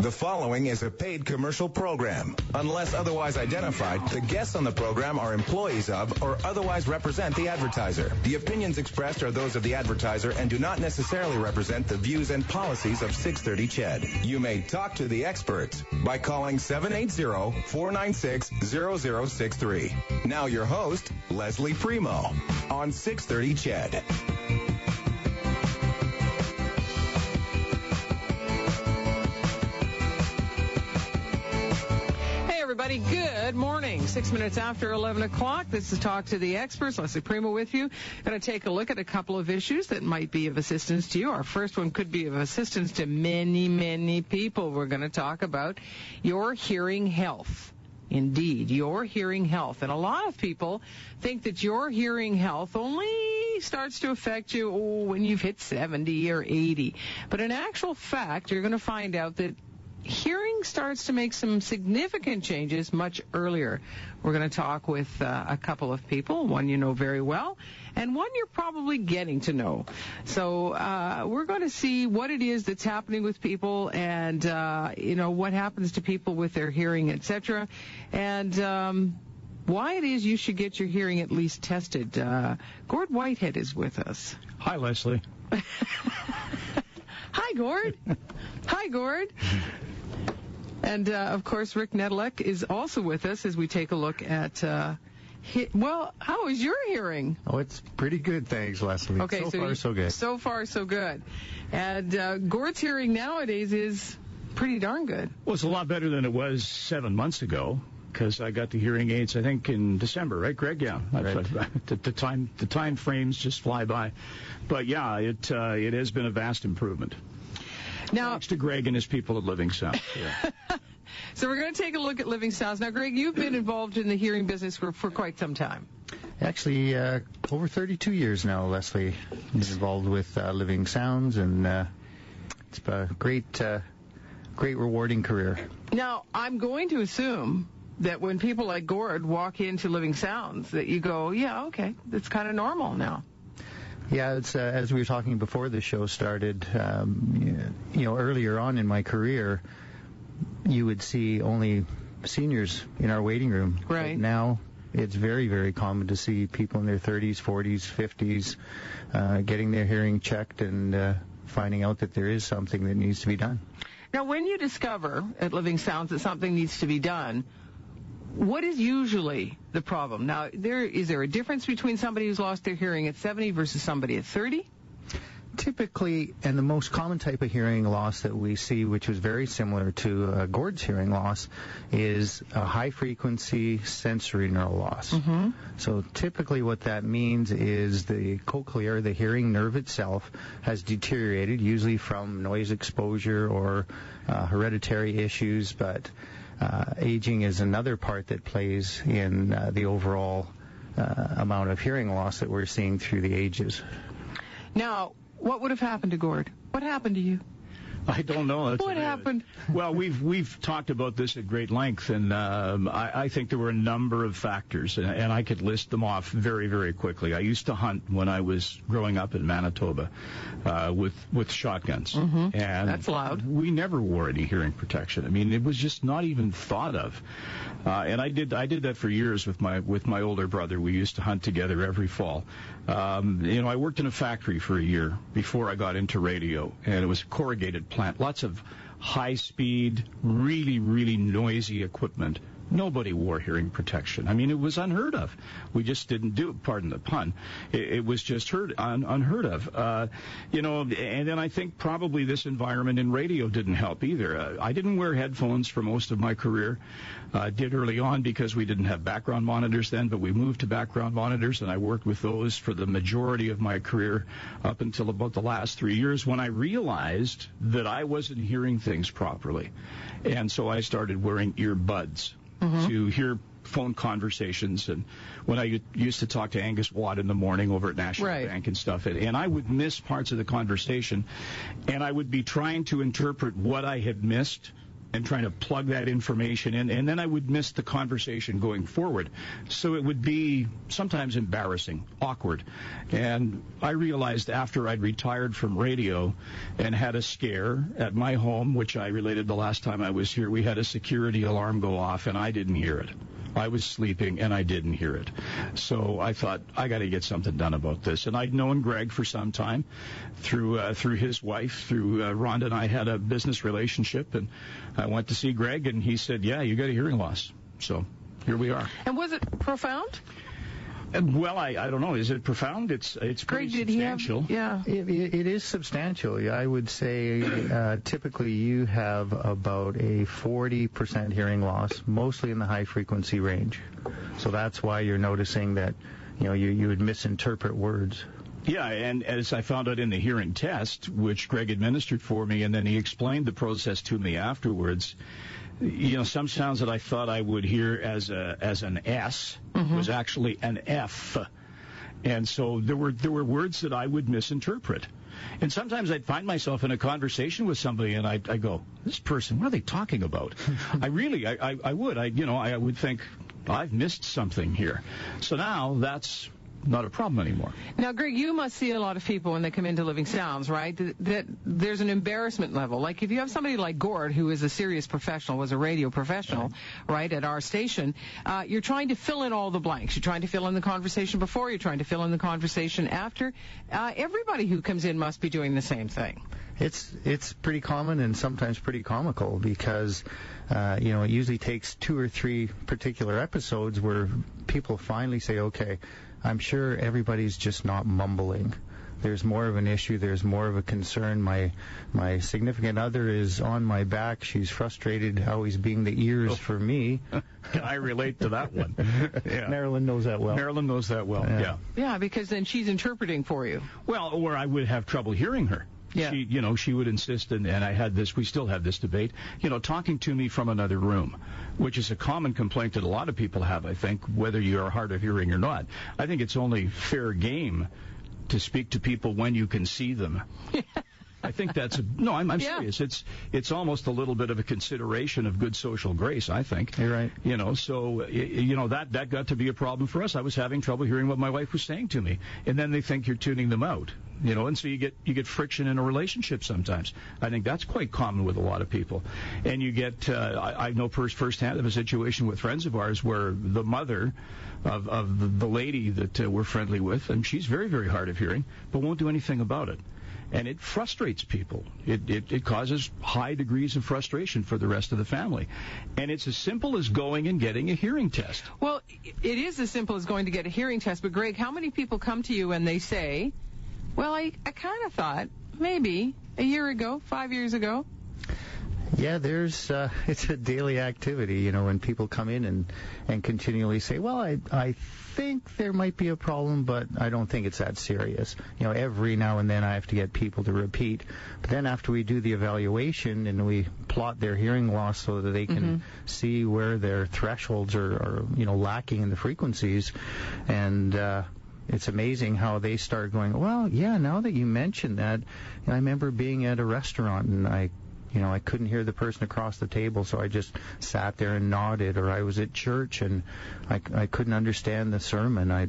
The following is a paid commercial program. Unless otherwise identified, the guests on the program are employees of or otherwise represent the advertiser. The opinions expressed are those of the advertiser and do not necessarily represent the views and policies of 630 CHED. You may talk to the experts by calling 780-496-0063. Now your host, Lesley Primeau, on 630 CHED. Everybody, good morning. 6 minutes after 11 o'clock. This is Talk to the Experts. Lesley Primeau with you. Going to take a look at a couple of issues that might be of assistance to you. Our first one could be of assistance to many, many people. We're going to talk about your hearing health. Indeed, your hearing health. And a lot of people think that your hearing health only starts to affect you when you've hit 70 or 80. But in actual fact, you're going to find out that hearing starts to make some significant changes much earlier. We're going to talk with a couple of people, one you know very well, and one you're probably getting to know. So we're going to see what it is that's happening with people and, what happens to people with their hearing, etc., and why it is you should get your hearing at least tested. Gord Whitehead is with us. Hi, Lesley. Hi, Gord. Hi, Gord. And, of course, Rick Nedelec is also with us as we take a look at, how is your hearing? Oh, it's pretty good, thanks, Leslie. Okay, so far, so good. So far, so good. And Gord's hearing nowadays is pretty darn good. Well, it's a lot better than it was 7 months ago, because I got the hearing aids, I think, in December, right, Greg? Yeah. Right. The time frames just fly by. But, yeah, it has been a vast improvement. Now, thanks to Greg and his people at Living Sound. Yeah. So we're going to take a look at Living Sounds. Now, Greg, you've been involved in the hearing business for quite some time. Actually, over 32 years now, Leslie is involved with Living Sounds, and it's a great rewarding career. Now, I'm going to assume that when people like Gord walk into Living Sounds, that you go, yeah, okay, that's kind of normal now. Yeah, it's as we were talking before the show started, earlier on in my career, you would see only seniors in our waiting room. Right. But now it's very, very common to see people in their 30s, 40s, 50s getting their hearing checked and finding out that there is something that needs to be done. Now, when you discover at Living Sounds that something needs to be done, what is usually the problem? Now, is there a difference between somebody who's lost their hearing at 70 versus somebody at 30? Typically, and the most common type of hearing loss that we see, which is very similar to Gord's hearing loss, is a high-frequency sensory neural loss. Mm-hmm. So typically what that means is the cochlear, the hearing nerve itself, has deteriorated, usually from noise exposure or hereditary issues, but aging is another part that plays in the overall amount of hearing loss that we're seeing through the ages. Now, what would have happened to Gord? What happened to you? I don't know. What happened? Well, we've talked about this at great length, and I think there were a number of factors, and I could list them off very, very quickly. I used to hunt when I was growing up in Manitoba with shotguns. Mm-hmm. And that's loud. We never wore any hearing protection. I mean, it was just not even thought of. And I did that for years with my older brother. We used to hunt together every fall. I worked in a factory for a year before I got into radio, and it was a corrugated plant. Lots of high-speed, really, really noisy equipment. Nobody wore hearing protection. I mean, it was unheard of. We just didn't do it, pardon the pun. It was just unheard of. And then I think probably this environment in radio didn't help either. I didn't wear headphones for most of my career. Did early on because we didn't have background monitors then, but we moved to background monitors, and I worked with those for the majority of my career up until about the last 3 years when I realized that I wasn't hearing things properly. And so I started wearing earbuds. Mm-hmm. To hear phone conversations, and when I used to talk to Angus Watt in the morning over at National Bank and stuff, and I would miss parts of the conversation, and I would be trying to interpret what I had missed and trying to plug that information in, and then I would miss the conversation going forward. So it would be sometimes embarrassing, awkward. And I realized after I'd retired from radio and had a scare at my home, which I related the last time I was here, we had a security alarm go off, and I didn't hear it. I was sleeping, and I didn't hear it. So I thought, I got to get something done about this. And I'd known Greg for some time through his wife, through Rhonda and I had a business relationship, and I went to see Greg, and he said, yeah, you got a hearing loss. So here we are. And was it profound? Well, I don't know. Is it profound? It's pretty substantial. It is substantial. I would say typically you have about a 40% hearing loss, mostly in the high frequency range. So that's why you're noticing that you would misinterpret words. Yeah, and as I found out in the hearing test, which Greg administered for me, and then he explained the process to me afterwards, some sounds that I thought I would hear as an S was actually an F. And so there were words that I would misinterpret. And sometimes I'd find myself in a conversation with somebody, and I go, this person, what are they talking about? I would think, I've missed something here. So now that's not a problem anymore. Now, Greg, you must see a lot of people when they come into Living Sounds, right? That there's an embarrassment level. Like if you have somebody like Gord, who is a serious professional, was a radio professional, right, at our station, you're trying to fill in all the blanks. You're trying to fill in the conversation before. You're trying to fill in the conversation after. Everybody who comes in must be doing the same thing. It's pretty common and sometimes pretty comical because, it usually takes 2 or 3 particular episodes where people finally say, okay, I'm sure everybody's just not mumbling. There's more of an issue. There's more of a concern. My significant other is on my back. She's frustrated always being the ears for me. Can I relate to that one? Yeah. Marilyn knows that well. Yeah, because then she's interpreting for you. Well, or I would have trouble hearing her. Yeah. She would insist, and I had this, we still have this debate, talking to me from another room, which is a common complaint that a lot of people have, I think, whether you are hard of hearing or not. I think it's only fair game to speak to people when you can see them. I think that's I'm serious. It's almost a little bit of a consideration of good social grace, I think. You're right. That got to be a problem for us. I was having trouble hearing what my wife was saying to me, and then they think you're tuning them out. And so you get friction in a relationship sometimes. I think that's quite common with a lot of people. And you get, I know firsthand of a situation with friends of ours where the mother of the lady that we're friendly with, and she's very, very hard of hearing, but won't do anything about it. And it frustrates people. It causes high degrees of frustration for the rest of the family. And it's as simple as going and getting a hearing test. Well, it is as simple as going to get a hearing test. But, Greg, how many people come to you and they say, well, I kind of thought maybe a year ago, 5 years ago? Yeah, it's a daily activity, when people come in and continually say, well, I think there might be a problem, but I don't think it's that serious. Every now and then I have to get people to repeat. But then after we do the evaluation and we plot their hearing loss so that they can see where their thresholds are lacking in the frequencies, and it's amazing how they start going, well, yeah, now that you mentioned that, I remember being at a restaurant and I couldn't hear the person across the table, so I just sat there and nodded. Or I was at church and I couldn't understand the sermon. I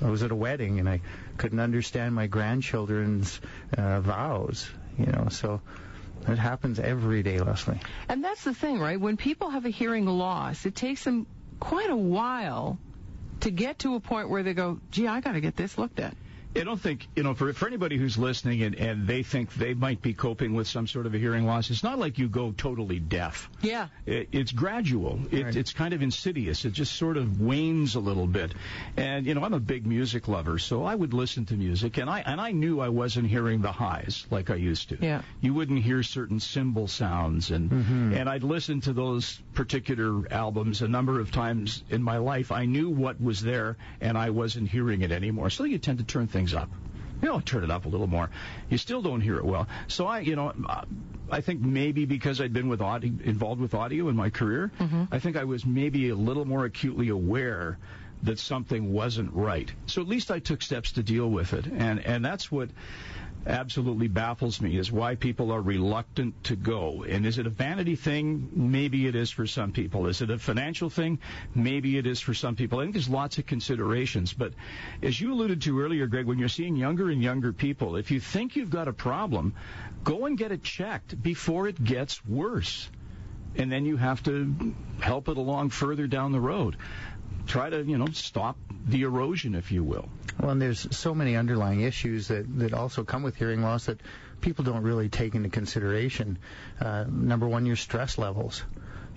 was at a wedding and I couldn't understand my grandchildren's vows. So it happens every day, Lesley. And that's the thing, right? When people have a hearing loss, it takes them quite a while to get to a point where they go, gee, I got to get this looked at. I don't think, for anybody who's listening and they think they might be coping with some sort of a hearing loss, it's not like you go totally deaf. Yeah. It's gradual. Right. It's kind of insidious. It just sort of wanes a little bit. And, I'm a big music lover, so I would listen to music, and I knew I wasn't hearing the highs like I used to. Yeah. You wouldn't hear certain cymbal sounds, and I'd listen to those particular albums a number of times in my life. I knew what was there, and I wasn't hearing it anymore. So you tend to turn things up. Turn it up a little more. You still don't hear it well. So I think maybe because I'd been involved with audio in my career, I think I was maybe a little more acutely aware that something wasn't right. So at least I took steps to deal with it. And that's what absolutely baffles me is why people are reluctant to go. And is it a vanity thing? Maybe it is for some people. Is it a financial thing? Maybe it is for some people. I think there's lots of considerations. But as you alluded to earlier, Greg, when you're seeing younger and younger people, if you think you've got a problem, go and get it checked before it gets worse. And then you have to help it along further down the road. Try to, stop the erosion, if you will. Well, and there's so many underlying issues that also come with hearing loss that people don't really take into consideration. Number one, your stress levels.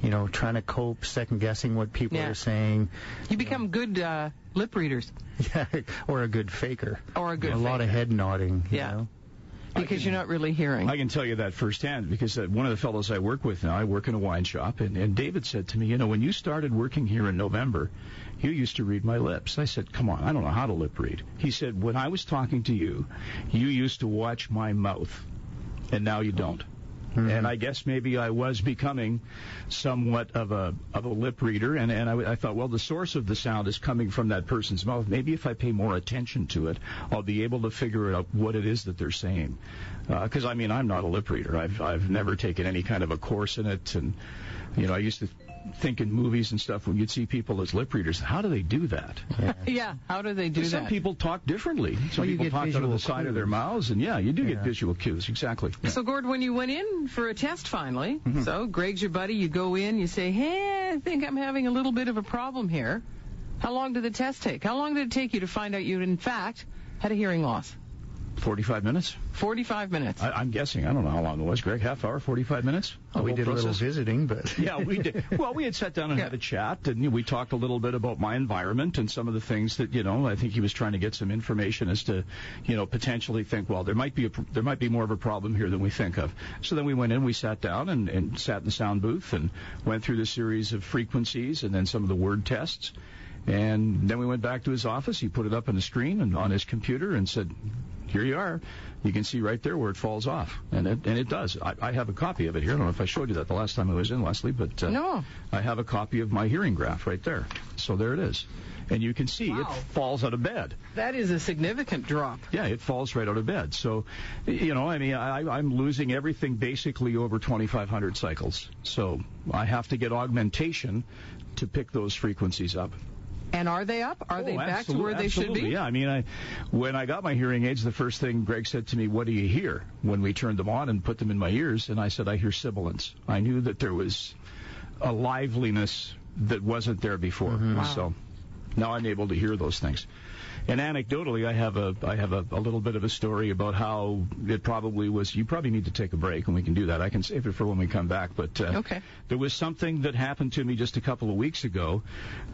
Trying to cope, second-guessing what people are saying. You become good lip readers. Yeah, or a good faker. Or a good faker. A lot of head nodding, you know. Because you're not really hearing. I can tell you that firsthand because one of the fellows I work with now, I work in a wine shop, and David said to me, when you started working here in November, you used to read my lips. I said, come on, I don't know how to lip read. He said, when I was talking to you, you used to watch my mouth, and now you don't. Mm-hmm. And I guess maybe I was becoming somewhat of a lip reader, and I thought, well, the source of the sound is coming from that person's mouth. Maybe if I pay more attention to it, I'll be able to figure out what it is that they're saying. Because, I'm not a lip reader. I've never taken any kind of a course in it, and, I used to think in movies and stuff when you'd see people as lip readers, how do they do that? Yeah, how do they do that? Some people talk differently. Some people talk out of the side of their mouths, and you do get visual cues, exactly. Yeah. So, Gord, when you went in for a test finally, so Greg's your buddy, you go in, you say, hey, I think I'm having a little bit of a problem here. How long did the test take? How long did it take you to find out you, in fact, had a hearing loss? 45 minutes? 45 minutes. I'm guessing. I don't know how long it was, Greg. Half hour, 45 minutes? We did a little visiting, but... Yeah, we did. Well, we had sat down and had a chat, and we talked a little bit about my environment and some of the things that, I think he was trying to get some information as to, potentially think, well, there might be more of a problem here than we think of. So then we went in, we sat down and sat in the sound booth and went through the series of frequencies and then some of the word tests. And then we went back to his office. He put it up on the screen and on his computer and said, here you are. You can see right there where it falls off. And it does. I have a copy of it here. I don't know if I showed you that the last time I was in, Lesley, but no. I have a copy of my hearing graph right there. So there it is. And you can see it falls out of bed. That is a significant drop. Yeah, it falls right out of bed. So, I'm losing everything basically over 2,500 cycles. So I have to get augmentation to pick those frequencies up. And are they up? Are they back to where they should be? Yeah, when I got my hearing aids, the first thing Greg said to me, what do you hear? When we turned them on and put them in my ears, and I said, I hear sibilance. I knew that there was a liveliness that wasn't there before. Mm-hmm. Wow. So now I'm able to hear those things. And anecdotally, I have a little bit of a story about how it probably was. You probably need to take a break, and we can do that. I can save it for when we come back. But okay. There was something that happened to me just a couple of weeks ago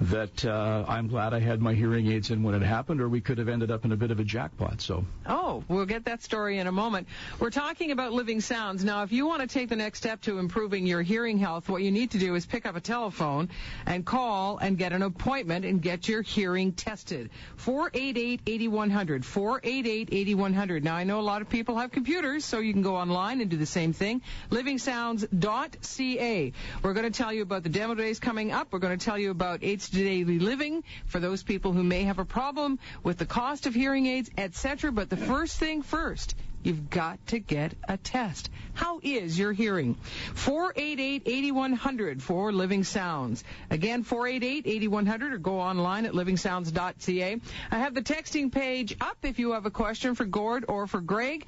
that I'm glad I had my hearing aids in when it happened, or we could have ended up in a bit of a jackpot. So. Oh, we'll get that story in a moment. We're talking about living sounds. Now, if you want to take the next step to improving your hearing health, what you need to do is pick up a telephone and call and get an appointment and get your hearing tested. 488-8100. 488-8100. Now, I know a lot of people have computers, so you can go online and do the same thing. livingsounds.ca. We're going to tell you about the demo days coming up. We're going to tell you about aids to daily living for those people who may have a problem with the cost of hearing aids, etc. But the first thing first, you've got to get a test. How is your hearing? 488-8100 for Living Sounds. Again, 488-8100, or go online at livingsounds.ca. I have the texting page up if you have a question for Gord or for Greg.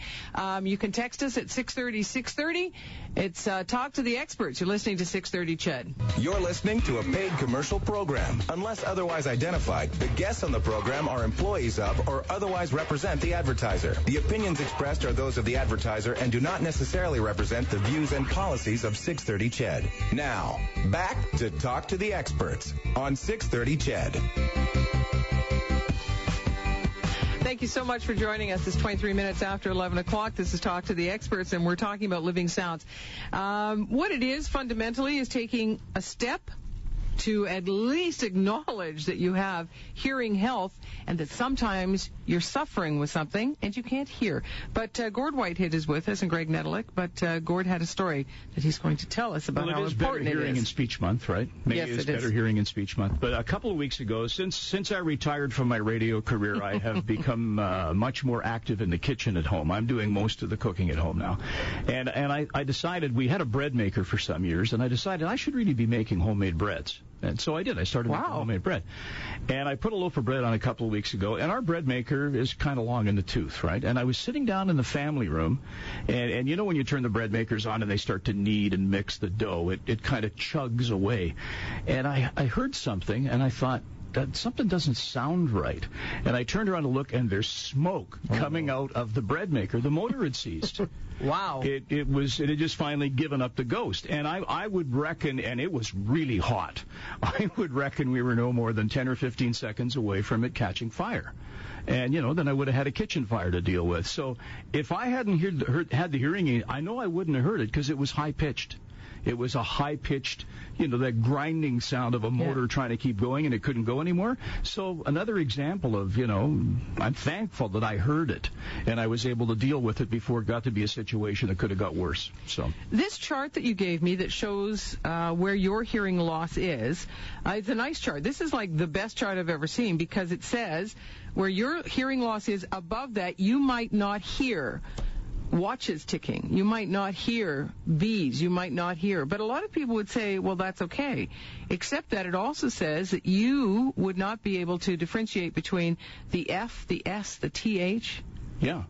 You can text us at 630-630. It's Talk to the Experts. You're listening to 630 CHED. You're listening to a paid commercial program. Unless otherwise identified, the guests on the program are employees of or otherwise represent the advertiser. The opinions expressed are those of the advertiser and do not necessarily represent the views and policies of 630 CHED. Now, back to Talk to the Experts on 630 CHED. Thank you so much for joining us. It's 23 minutes after 11 o'clock. This is Talk to the Experts, and we're talking about living sounds. What it is, fundamentally, is taking a step to at least acknowledge that you have hearing health and that sometimes you're suffering with something and you can't hear. But Gord Whitehead is with us and Greg Nedelec. But Gord had a story that he's going to tell us about how important it is. Well, it is Better Hearing and Speech Month, right? Maybe yes, it's Better Hearing and Speech Month. But a couple of weeks ago, since I retired from my radio career, I have become much more active in the kitchen at home. I'm doing most of the cooking at home now. And I decided, we had a bread maker for some years, and I decided I should really be making homemade breads. And so I did. I started making homemade bread. And I put a loaf of bread on a couple of weeks ago, and our bread maker is kind of long in the tooth, right? And I was sitting down in the family room, and you know when you turn the bread makers on and they start to knead and mix the dough, it kind of chugs away. And I heard something, and I thought, that something doesn't sound right. And I turned around to look, and there's smoke coming out of the bread maker. The motor had ceased. Wow. It had just finally given up the ghost. And I would reckon, and it was really hot, I would reckon we were no more than 10 or 15 seconds away from it catching fire. And, then I would have had a kitchen fire to deal with. So if I hadn't had the hearing aid, I know I wouldn't have heard it because it was high-pitched. It was a high-pitched, that grinding sound of a motor trying to keep going, and it couldn't go anymore. So another example of, I'm thankful that I heard it, and I was able to deal with it before it got to be a situation that could have got worse. So this chart that you gave me that shows where your hearing loss is, it's a nice chart. This is like the best chart I've ever seen because it says where your hearing loss is above that, you might not hear watches ticking. You might not hear bees. You might not hear. But a lot of people would say, well, that's okay. Except that it also says that you would not be able to differentiate between the F, the S, the TH,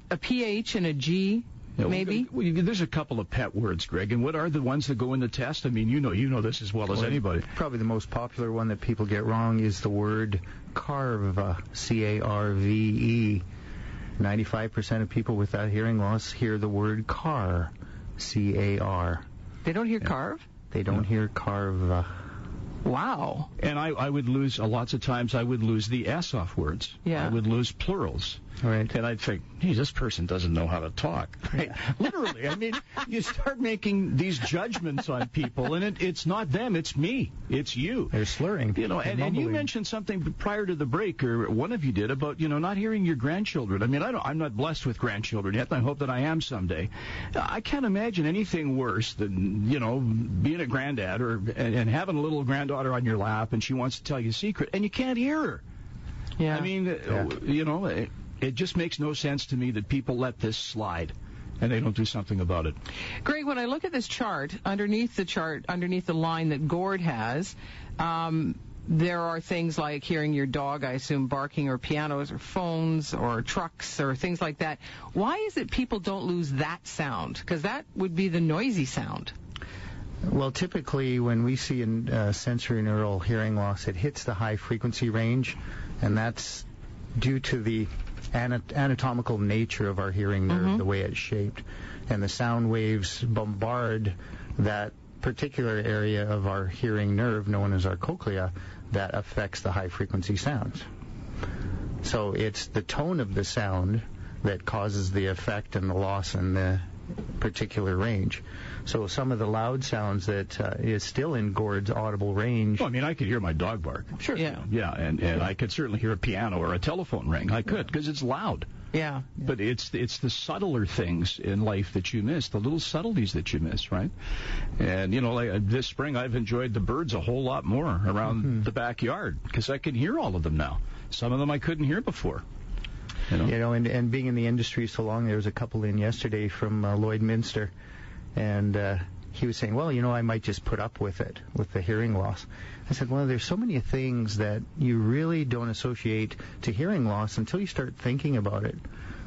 a PH, and a G. Maybe? There's a couple of pet words, Greg, and what are the ones that go in the test? I mean, you know this as well as anybody. Probably the most popular one that people get wrong is the word carve, C-A-R-V-E. 95% of people with that hearing loss hear the word car, C-A-R. They don't hear carve? They don't hear carve. Wow. And I would lose, lots of times I would lose the S off words. Yeah. I would lose plurals. Right. And I'd think, hey, this person doesn't know how to talk. Right? Literally. I mean, you start making these judgments on people, and it's not them, it's me. It's you. They're slurring. And you mentioned something prior to the break, or one of you did, about, not hearing your grandchildren. I mean, I'm not blessed with grandchildren yet, and I hope that I am someday. I can't imagine anything worse than, being a granddad and having a little granddaughter on your lap, and she wants to tell you a secret, and you can't hear her. Yeah. I mean, it just makes no sense to me that people let this slide and they don't do something about it. Greg, when I look at this chart, underneath the line that Gord has, there are things like hearing your dog, I assume, barking, or pianos, or phones, or trucks, or things like that. Why is it people don't lose that sound? Because that would be the noisy sound. Well, typically when we see a sensorineural hearing loss, it hits the high frequency range, and that's due to the anatomical nature of our hearing nerve, the way it's shaped. And the sound waves bombard that particular area of our hearing nerve, known as our cochlea, that affects the high-frequency sounds. So it's the tone of the sound that causes the effect and the loss in the particular range. So some of the loud sounds that is still in Gord's audible range. Well, I mean, I could hear my dog bark. Sure. Yeah. Yeah, and I could certainly hear a piano or a telephone ring. I could, because it's loud. Yeah. But it's the subtler things in life that you miss, the little subtleties that you miss, right? And, like this spring I've enjoyed the birds a whole lot more around the backyard, because I can hear all of them now. Some of them I couldn't hear before. And being in the industry so long, there was a couple in yesterday from Lloydminster, and he was saying, well, I might just put up with it, with the hearing loss. I said, well, there's so many things that you really don't associate to hearing loss until you start thinking about it.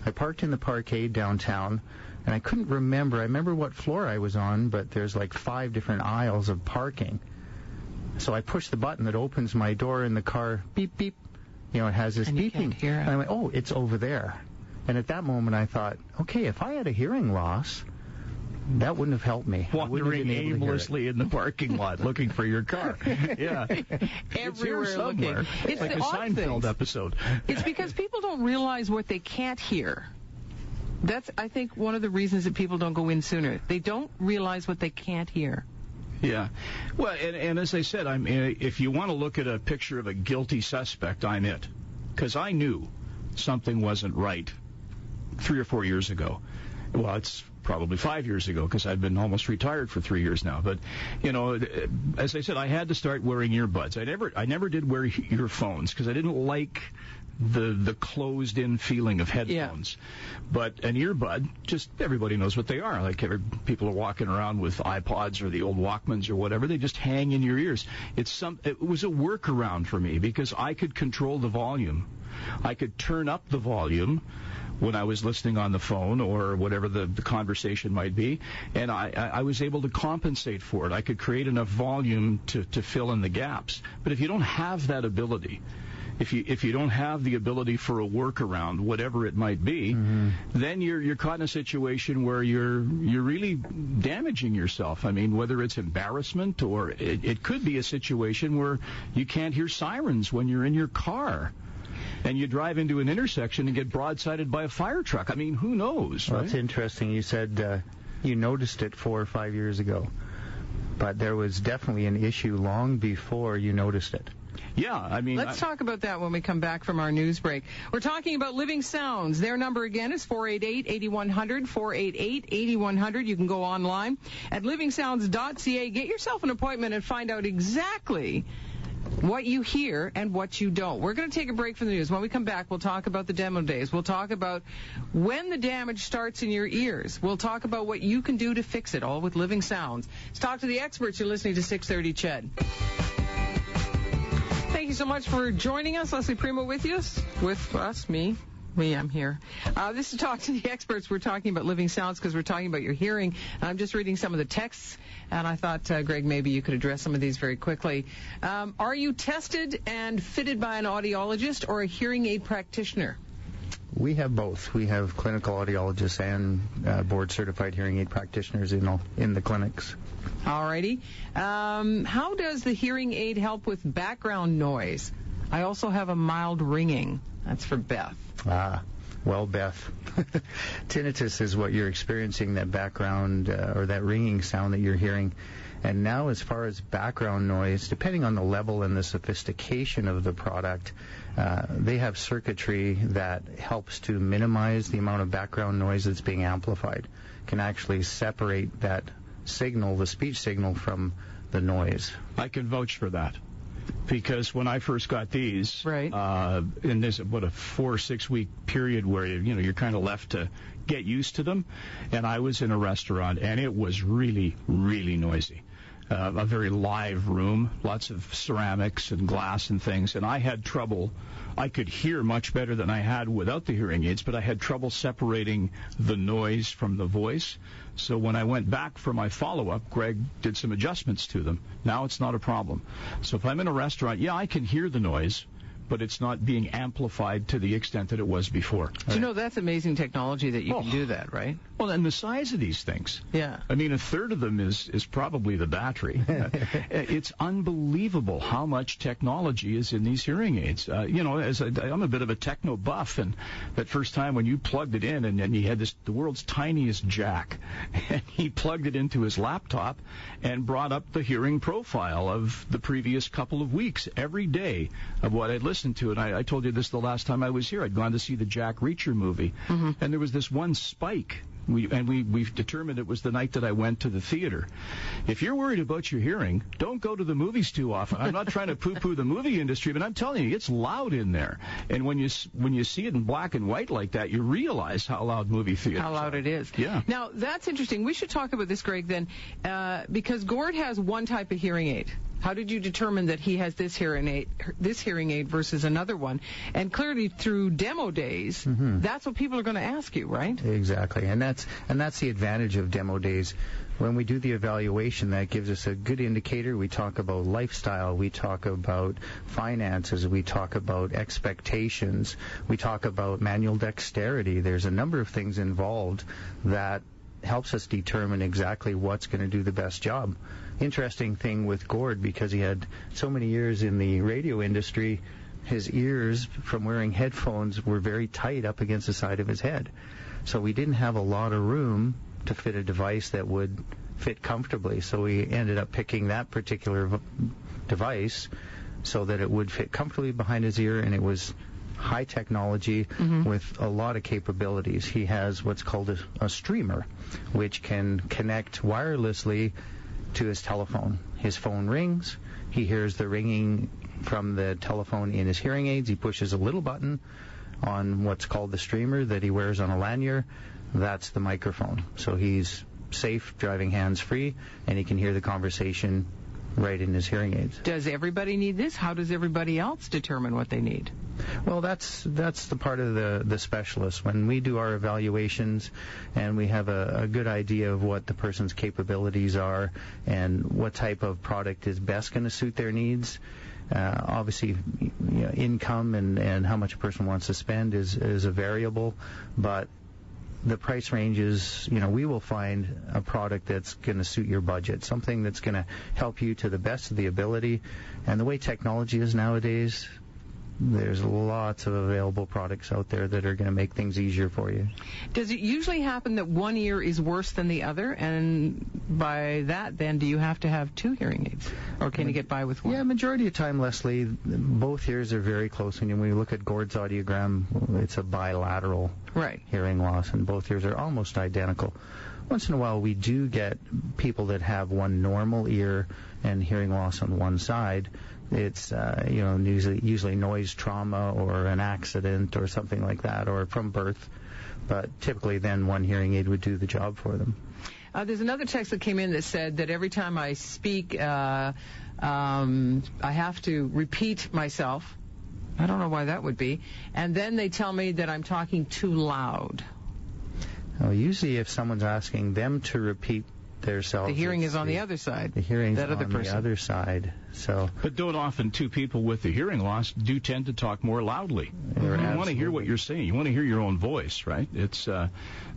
I parked in the parkade downtown, and I couldn't remember. I remember what floor I was on, but there's like 5 different aisles of parking. So I pushed the button that opens my door in the car, beep, beep. It has this and beeping. You can't hear it. And I went, oh, it's over there. And at that moment I thought, okay, if I had a hearing loss, that wouldn't have helped me. Wandering aimlessly in the parking lot looking for your car. Yeah. Everywhere looking. It's like a Seinfeld episode. It's because people don't realize what they can't hear. That's, I think, one of the reasons that people don't go in sooner. They don't realize what they can't hear. Yeah. Well, and as I said, if you want to look at a picture of a guilty suspect, I'm it. Because I knew something wasn't right 3 or 4 years ago. Well, it's probably 5 years ago because I've been almost retired for 3 years now. But, as I said, I had to start wearing earbuds. I never did wear earphones because I didn't like the closed-in feeling of headphones. Yeah. But an earbud, just everybody knows what they are. Like people are walking around with iPods or the old Walkmans or whatever. They just hang in your ears. It was a workaround for me because I could control the volume. I could turn up the volume when I was listening on the phone or whatever the conversation might be, and I was able to compensate for it. I could create enough volume to fill in the gaps. But if you don't have that ability, if you don't have the ability for a workaround, whatever it might be, then you're caught in a situation where you're really damaging yourself. I mean, whether it's embarrassment or it could be a situation where you can't hear sirens when you're in your car. And you drive into an intersection and get broadsided by a fire truck. I mean, who knows? Well, right? That's interesting. You said you noticed it 4 or 5 years ago. But there was definitely an issue long before you noticed it. Yeah, I mean... Let's talk about that when we come back from our news break. We're talking about Living Sounds. Their number again is 488-8100, 488-8100. You can go online at livingsounds.ca. Get yourself an appointment and find out exactly what you hear and what you don't. We're going to take a break from the news. When we come back, we'll talk about the demo days. We'll talk about when the damage starts in your ears. We'll talk about what you can do to fix it, all with Living Sounds. Let's talk to the experts. You're listening to 630 CHED. Thank you so much for joining us. Lesley Primeau with us, me, I'm here. This is Talk to the Experts. We're talking about Living Sounds because we're talking about your hearing. I'm just reading some of the texts, and I thought, Greg, maybe you could address some of these very quickly. Are you tested and fitted by an audiologist or a hearing aid practitioner? We have both. We have clinical audiologists and board-certified hearing aid practitioners in the clinics. Alrighty. How does the hearing aid help with background noise? I also have a mild ringing. That's for Beth. Well, Beth, tinnitus is what you're experiencing, that background or that ringing sound that you're hearing. And now as far as background noise, depending on the level and the sophistication of the product, they have circuitry that helps to minimize the amount of background noise that's being amplified, can actually separate that signal, the speech signal, from the noise. I can vouch for that. Because when I first got these, right, and there's about a 4 or 6 week period where you're kind of left to get used to them, and I was in a restaurant and it was really, really noisy. A very live room, lots of ceramics and glass and things, and I had trouble. I could hear much better than I had without the hearing aids, but I had trouble separating the noise from the voice. So when I went back for my follow-up, Greg did some adjustments to them. Now it's not a problem. So if I'm in a restaurant, yeah, I can hear the noise, but it's not being amplified to the extent that it was before. Do you know that's amazing technology that you can do that, right? Well, and the size of these things. Yeah. I mean, a third of them is probably the battery. It's unbelievable how much technology is in these hearing aids. I'm a bit of a techno buff, and that first time when you plugged it in, and he had the world's tiniest jack, and he plugged it into his laptop and brought up the hearing profile of the previous couple of weeks every day of what I'd listened to. And I told you this the last time I was here. I'd gone to see the Jack Reacher movie, and there was this one spike. We've determined it was the night that I went to the theater. If you're worried about your hearing, don't go to the movies too often. I'm not trying to poo-poo the movie industry, but I'm telling you, it's loud in there. And when you see it in black and white like that, you realize how loud movie theaters are. How loud it is. Yeah. Now, that's interesting. We should talk about this, Greg, then, because Gord has one type of hearing aid. How did you determine that he has this hearing aid versus another one? And clearly through demo days, that's what people are going to ask you, right? Exactly. And that's the advantage of demo days. When we do the evaluation, that gives us a good indicator. We talk about lifestyle. We talk about finances. We talk about expectations. We talk about manual dexterity. There's a number of things involved that helps us determine exactly what's going to do the best job. Interesting thing with Gord, because he had so many years in the radio industry, his ears from wearing headphones were very tight up against the side of his head. So we didn't have a lot of room to fit a device that would fit comfortably. So we ended up picking that particular device so that it would fit comfortably behind his ear, and it was high technology with a lot of capabilities. He has what's called a streamer, which can connect wirelessly to his telephone. His phone rings. He hears the ringing from the telephone in his hearing aids. He pushes a little button on what's called the streamer that he wears on a lanyard. That's the microphone. So he's safe, driving hands-free, and he can hear the conversation right in his hearing aids. Does everybody need this? How does everybody else determine what they need? Well, that's the part of the specialist. When we do our evaluations and we have a good idea of what the person's capabilities are and what type of product is best going to suit their needs, obviously, income and how much a person wants to spend is a variable, but the price ranges, we will find a product that's going to suit your budget, something that's going to help you to the best of the ability. And the way technology is nowadays, there's lots of available products out there that are going to make things easier for you. Does it usually happen that one ear is worse than the other? And by that, then, do you have to have two hearing aids? Or can you get by with one? Yeah, majority of the time, Lesley, both ears are very close. And when you look at Gord's audiogram, it's a bilateral hearing loss, and both ears are almost identical. Once in a while, we do get people that have one normal ear and hearing loss on one side. It's usually noise trauma or an accident or something like that, or from birth. But typically, then one hearing aid would do the job for them. There's another text that came in that said that every time I speak, I have to repeat myself. I don't know why that would be. And then they tell me that I'm talking too loud. Well, usually if someone's asking them to repeat themselves, the hearing is on the other side. The hearing's on the other side. So, but don't often two people with the hearing loss do tend to talk more loudly. You want to hear what you're saying. You want to hear your own voice, right? It's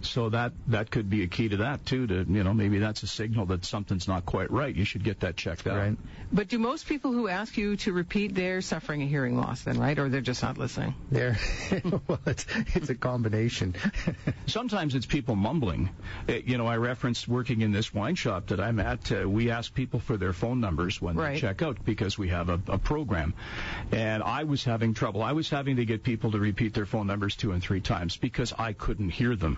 so that could be a key to that too. To maybe that's a signal that something's not quite right. You should get that checked out. Right. But do most people who ask you to repeat, they're suffering a hearing loss then, right? Or they're just not listening? Well, it's a combination. Sometimes it's people mumbling. I referenced working in this wine shop that I'm at. We ask people for their phone numbers when they check out because we have a program. And I was having trouble. I was having to get people to repeat their phone numbers 2 and 3 times because I couldn't hear them.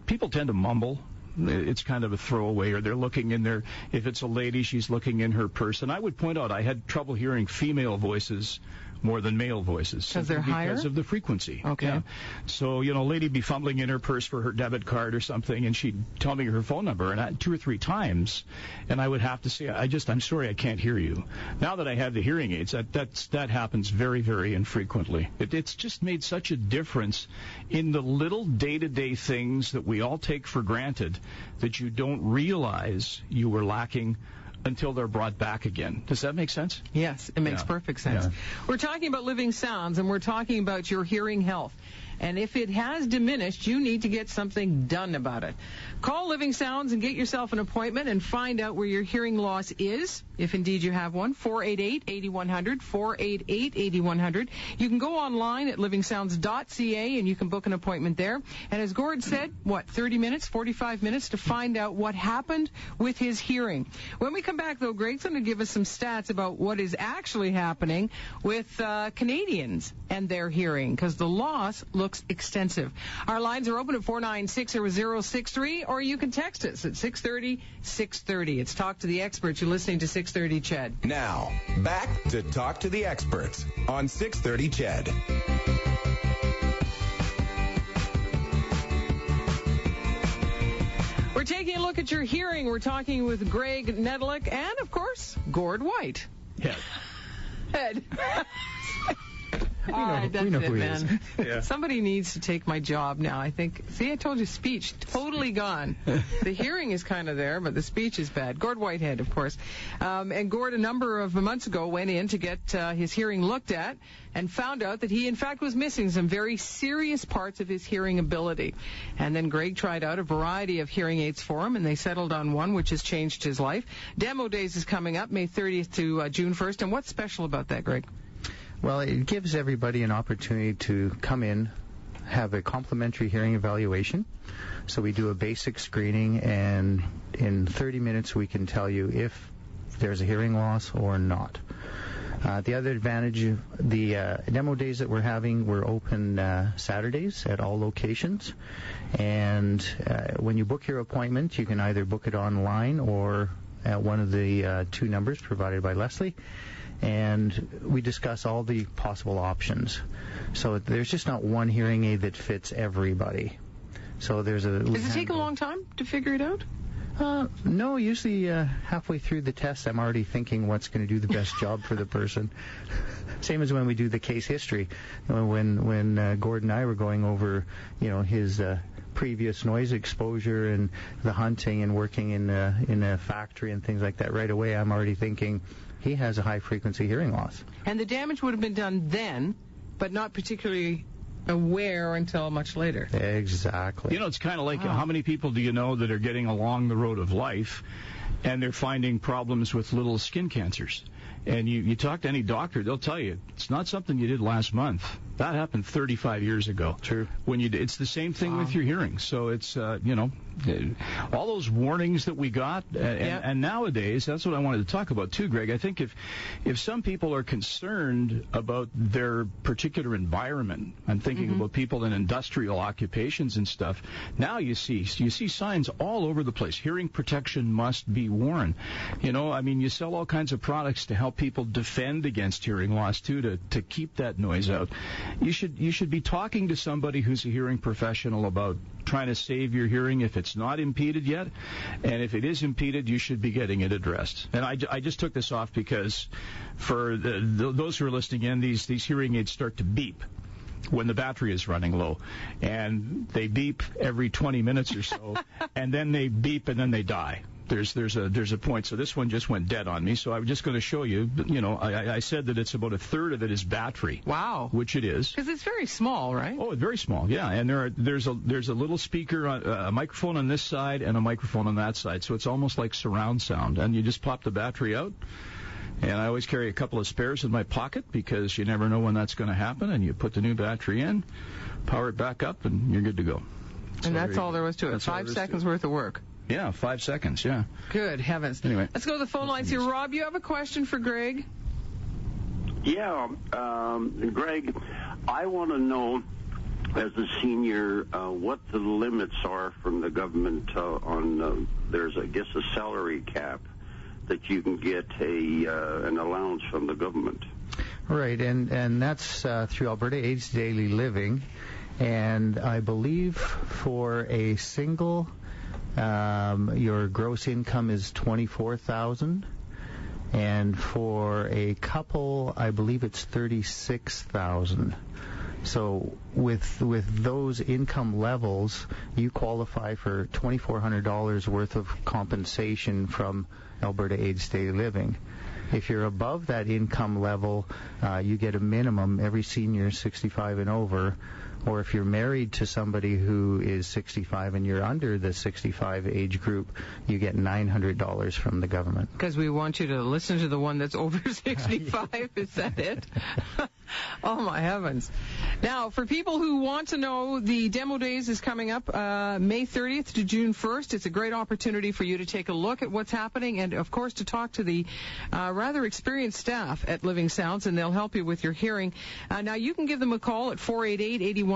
People tend to mumble. It's kind of a throwaway, or they're looking in their, if it's a lady, she's looking in her purse. And I would point out I had trouble hearing female voices more than male voices. Because they're higher? Because of the frequency. Okay. Yeah. So, a lady be fumbling in her purse for her debit card or something, and she'd tell me her phone number, and 2 or 3 times, and I would have to say, I'm sorry, I can't hear you. Now that I have the hearing aids, that happens very, very infrequently. It's just made such a difference in the little day-to-day things that we all take for granted that you don't realize you were lacking until they're brought back again. Does that make sense? Yes, it makes perfect sense. Yeah. We're talking about living sounds, and we're talking about your hearing health. And if it has diminished, you need to get something done about it. Call Living Sounds and get yourself an appointment and find out where your hearing loss is, if indeed you have one. 488-8100, 488-8100. You can go online at livingsounds.ca and you can book an appointment there. And as Gord said, 30 minutes, 45 minutes to find out what happened with his hearing. When we come back, though, Greg's going to give us some stats about what is actually happening with Canadians and their hearing, because the loss looks extensive. Our lines are open at 496-0063, or you can text us at 630-630. It's Talk to the Experts. You're listening to 630 CHED. Now, back to Talk to the Experts on 630 CHED. We're taking a look at your hearing. We're talking with Greg Nedelec and, of course, Gord Whitehead. We know who he is. Yeah. Somebody needs to take my job now, I think. See, I told you, speech totally gone. The hearing is kind of there, but the speech is bad. Gord Whitehead, of course. And Gord, a number of months ago, went in to get his hearing looked at and found out that he, in fact, was missing some very serious parts of his hearing ability. And then Greg tried out a variety of hearing aids for him, and they settled on one, which has changed his life. Demo Days is coming up, May 30th to June 1st. And what's special about that, Greg? Well, it gives everybody an opportunity to come in, have a complimentary hearing evaluation. So we do a basic screening, and in 30 minutes we can tell you if there's a hearing loss or not. The other advantage of the demo days that we're having, we're open Saturdays at all locations. And when you book your appointment, you can either book it online or at one of the two numbers provided by Lesley. And we discuss all the possible options. So there's just not one hearing aid that fits everybody. So there's a... Does it take a long time to figure it out? No, usually halfway through the test, I'm already thinking what's going to do the best job for the person. Same as when we do the case history. When Gord and I were going over, his previous noise exposure and the hunting and working in a factory and things like that, right away I'm already thinking he has a high-frequency hearing loss. And the damage would have been done then, but not particularly aware until much later. Exactly. It's kind of like how many people do you know that are getting along the road of life and they're finding problems with little skin cancers? And you talk to any doctor, they'll tell you it's not something you did last month. That happened 35 years ago. True. It's the same thing with your hearing. So it's all those warnings that we got, and nowadays that's what I wanted to talk about too, Greg. I think if some people are concerned about their particular environment, I'm thinking about people in industrial occupations and stuff. Now you see signs all over the place. Hearing protection must be worn. You sell all kinds of products to help people defend against hearing loss too, to keep that noise out. You should be talking to somebody who's a hearing professional about trying to save your hearing if it's not impeded yet, and if it is impeded, you should be getting it addressed. And I just took this off because for those who are listening in, these hearing aids start to beep when the battery is running low, and they beep every 20 minutes or so, and then they beep and then they die. There's a point. So this one just went dead on me. So I'm just going to show you. I said that it's about a third of it is battery. Wow. Which it is. Because it's very small, right? Oh, it's very small. Yeah. And there's a little speaker, a microphone on this side and a microphone on that side. So it's almost like surround sound. And you just pop the battery out. And I always carry a couple of spares in my pocket because you never know when that's going to happen. And you put the new battery in, power it back up, and you're good to go. And that's all there was to it. 5 seconds worth of work. Yeah, 5 seconds, yeah. Good heavens. Anyway. Let's go to the phone lines here. Rob, you have a question for Greg? Yeah, Greg, I want to know, as a senior, what the limits are from the government on, there's, I guess, a salary cap that you can get an allowance from the government. Right, and that's through Alberta AIDS Daily Living. And I believe for a single... your gross income is $24,000, and for a couple, I believe it's $36,000. So with those income levels, you qualify for $2,400 worth of compensation from Alberta AIDS Daily Living. If you're above that income level, you get a minimum. Every senior is 65 and over. Or if you're married to somebody who is 65 and you're under the 65 age group, you get $900 from the government. Because we want you to listen to the one that's over 65. Is that it? Oh, my heavens. Now, for people who want to know, the demo days is coming up May 30th to June 1st. It's a great opportunity for you to take a look at what's happening and, of course, to talk to the rather experienced staff at Living Sounds, and they'll help you with your hearing. Now, you can give them a call at 488-8100.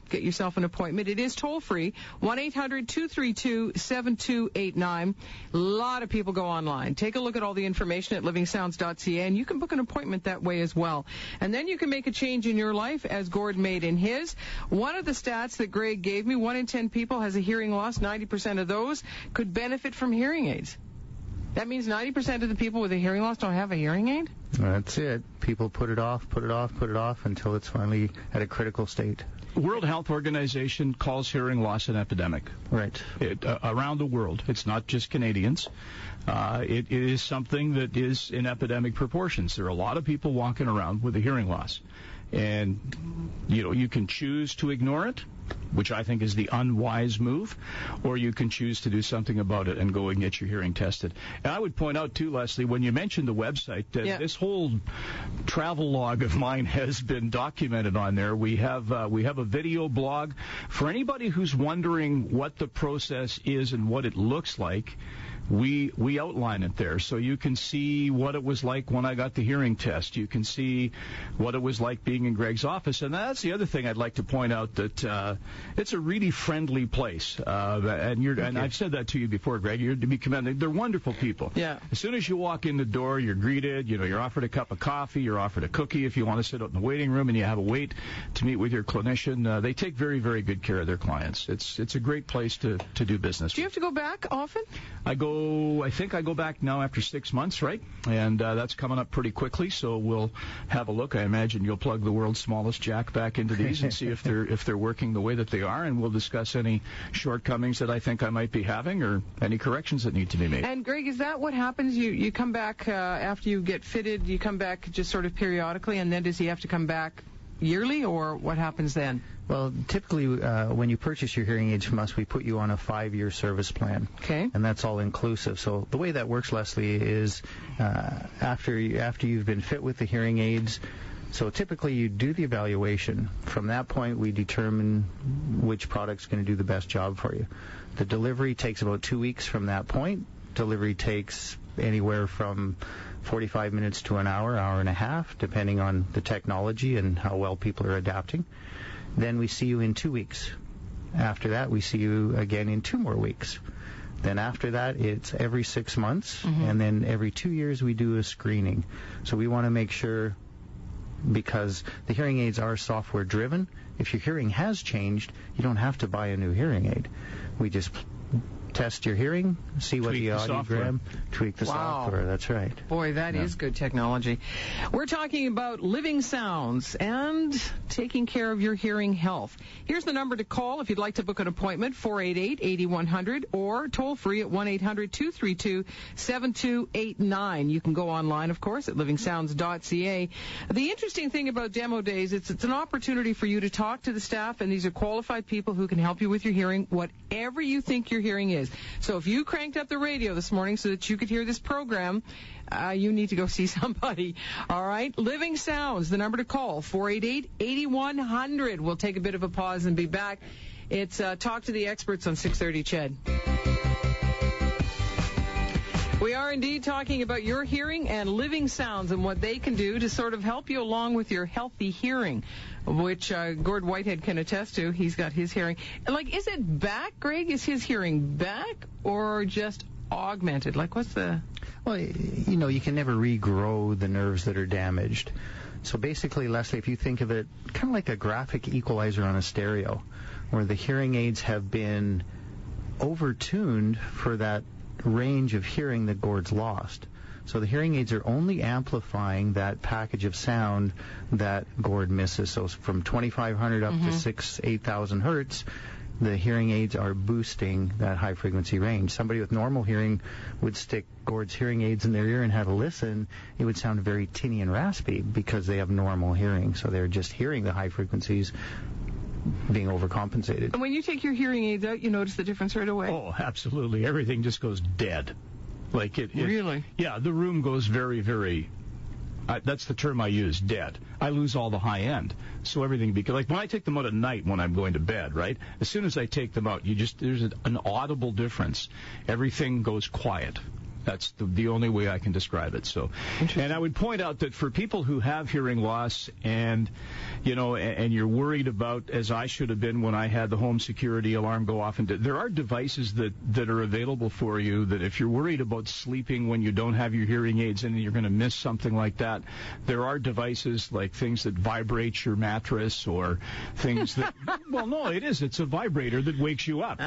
Get yourself an appointment. It is toll-free, 1-800-232-7289. A lot of people go online. Take a look at all the information at livingsounds.ca, and you can book an appointment that way as well. And then you can make a change in your life, as Gord made in his. One of the stats that Greg gave me, 1 in 10 people has a hearing loss. 90% of those could benefit from hearing aids. That means 90% of the people with a hearing loss don't have a hearing aid? That's it. People put it off until it's finally at a critical state. World Health Organization calls hearing loss an epidemic. Right. Around the world. It's not just Canadians. It is something that is in epidemic proportions. There are a lot of people walking around with a hearing loss. And, you can choose to ignore it, which I think is the unwise move, or you can choose to do something about it and go and get your hearing tested. And I would point out, too, Lesley, when you mentioned the website, this whole travel log of mine has been documented on there. We have a video blog. For anybody who's wondering what the process is and what it looks like, we outline it there, so you can see what it was like when I got the hearing test. You can see what it was like being in Greg's office, and that's the other thing I'd like to point out, that it's a really friendly place, and I've said that to you before, Greg. You're to be commended. They're wonderful people. Yeah. As soon as you walk in the door, you're greeted. You're offered a cup of coffee. You're offered a cookie if you want to sit out in the waiting room, and you have a wait to meet with your clinician. They take very, very good care of their clients. It's a great place to do business. Do you have to go back often? I think I go back now after 6 months, right? And that's coming up pretty quickly, so we'll have a look. I imagine you'll plug the world's smallest jack back into these and see if they're working the way that they are, and we'll discuss any shortcomings that I think I might be having or any corrections that need to be made. And Greg, is that what happens? You come back after you get fitted, you come back just sort of periodically, and then does he have to come back yearly, or what happens then? Well, typically, when you purchase your hearing aids from us, we put you on a 5-year service plan. Okay. And that's all inclusive. So the way that works, Lesley, is after you've been fit with the hearing aids, so typically you do the evaluation. From that point, we determine which product's going to do the best job for you. The delivery takes about 2 weeks from that point. Delivery takes anywhere from 45 minutes to an hour and a half, depending on the technology and how well people are adapting. Then we see you in 2 weeks. After that, we see you again in 2 more weeks. Then after that, it's every 6 months, and then every 2 years we do a screening. So we want to make sure, because the hearing aids are software driven, if your hearing has changed, you don't have to buy a new hearing aid. We just test your hearing, see what the audiogram, tweak the software. That's right. Boy, that is good technology. We're talking about living sounds and taking care of your hearing health. Here's the number to call if you'd like to book an appointment, 488-8100, or toll free at 1-800-232-7289. You can go online, of course, at livingsounds.ca. The interesting thing about demo days, it's an opportunity for you to talk to the staff, and these are qualified people who can help you with your hearing, whatever you think your hearing is. So if you cranked up the radio this morning so that you could hear this program, you need to go see somebody. All right? Living Sounds, the number to call, 488-8100. We'll take a bit of a pause and be back. It's Talk to the Experts on 630 CHED. We are indeed talking about your hearing and Living Sounds and what they can do to sort of help you along with your healthy hearing, which Gord Whitehead can attest to. He's got his hearing. Is it back, Greg? Is his hearing back or just augmented? What's the... Well, you can never regrow the nerves that are damaged. So basically, Lesley, if you think of it kind of like a graphic equalizer on a stereo, where the hearing aids have been overtuned for that range of hearing that Gord's lost. So the hearing aids are only amplifying that package of sound that Gord misses. So from 2,500 up to 8,000 hertz, the hearing aids are boosting that high-frequency range. Somebody with normal hearing would stick Gord's hearing aids in their ear and have a listen. It would sound very tinny and raspy because they have normal hearing. So they're just hearing the high frequencies being overcompensated. And when you take your hearing aids out, you notice the difference right away? Oh, absolutely. Everything just goes dead. Really? Yeah, the room goes very, very... that's the term I use, dead. I lose all the high end. So everything, because when I take them out at night when I'm going to bed, right? As soon as I take them out, there's an audible difference. Everything goes quiet. That's the only way I can describe it. So, and I would point out that for people who have hearing loss and you're worried about, as I should have been when I had the home security alarm go off, and there are devices that are available for you that if you're worried about sleeping when you don't have your hearing aids and you're going to miss something like that, there are devices like things that vibrate your mattress or things that, well, no, it's a vibrator that wakes you up.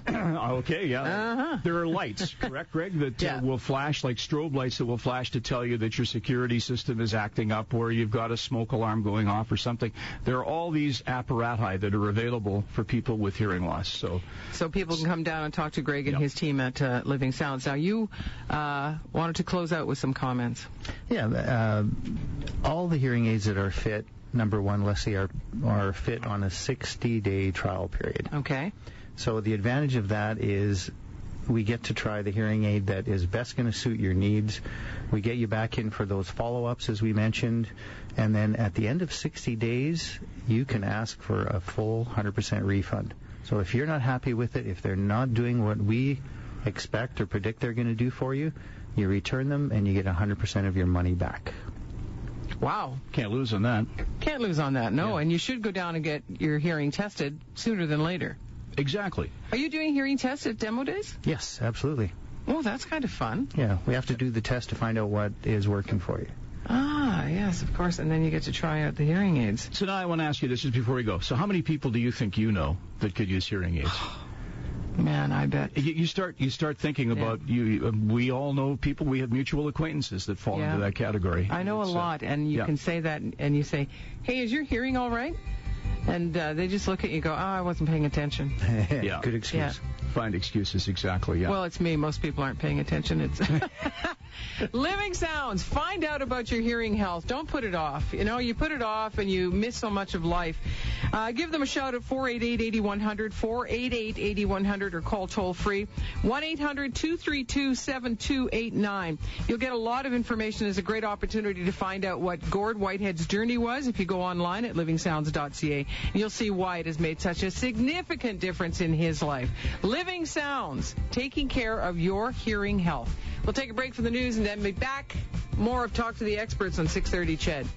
Okay, yeah. There are lights, correct, Greg, that will flash, like strobe lights that will flash to tell you that your security system is acting up or you've got a smoke alarm going off or something. There are all these apparati that are available for people with hearing loss. So people can come down and talk to Greg and his team at Living Sounds. Now, you wanted to close out with some comments. Yeah, all the hearing aids that are fit, number one, Lesley, are fit on a 60-day trial period. Okay. So the advantage of that is we get to try the hearing aid that is best going to suit your needs. We get you back in for those follow-ups, as we mentioned, and then at the end of 60 days, you can ask for a full 100% refund. So if you're not happy with it, if they're not doing what we expect or predict they're going to do for you, you return them and you get 100% of your money back. Wow. Can't lose on that. Can't lose on that, no. Yeah. And you should go down and get your hearing tested sooner than later. Exactly. Are you doing hearing tests at demo days? Yes, absolutely. Oh, that's kind of fun. Yeah, we have to do the test to find out what is working for you. Ah, yes, of course. And then you get to try out the hearing aids. So now I want to ask you this just before we go. So how many people do you think you know that could use hearing aids? Man, I bet. You start thinking about we all know people. We have mutual acquaintances that fall into that category. I know a lot, and you can say that, and you say, "Hey, is your hearing all right?" And they just look at you and go, "Oh, I wasn't paying attention." Yeah, good excuse. Yeah. Find excuses, exactly. Yeah. Well, it's me. Most people aren't paying attention. It's Living Sounds. Find out about your hearing health. Don't put it off. You know, you put it off and you miss so much of life. Give them a shout at 488-8100, 488-8100, or call toll free 1-800-232-7289. You'll get a lot of information. There's a great opportunity to find out what Gord Whitehead's journey was if you go online at livingsounds.ca. You'll see why it has made such a significant difference in his life. Living Sounds, taking care of your hearing health. We'll take a break for the news and then be back. More of Talk to the Experts on 630 CHED.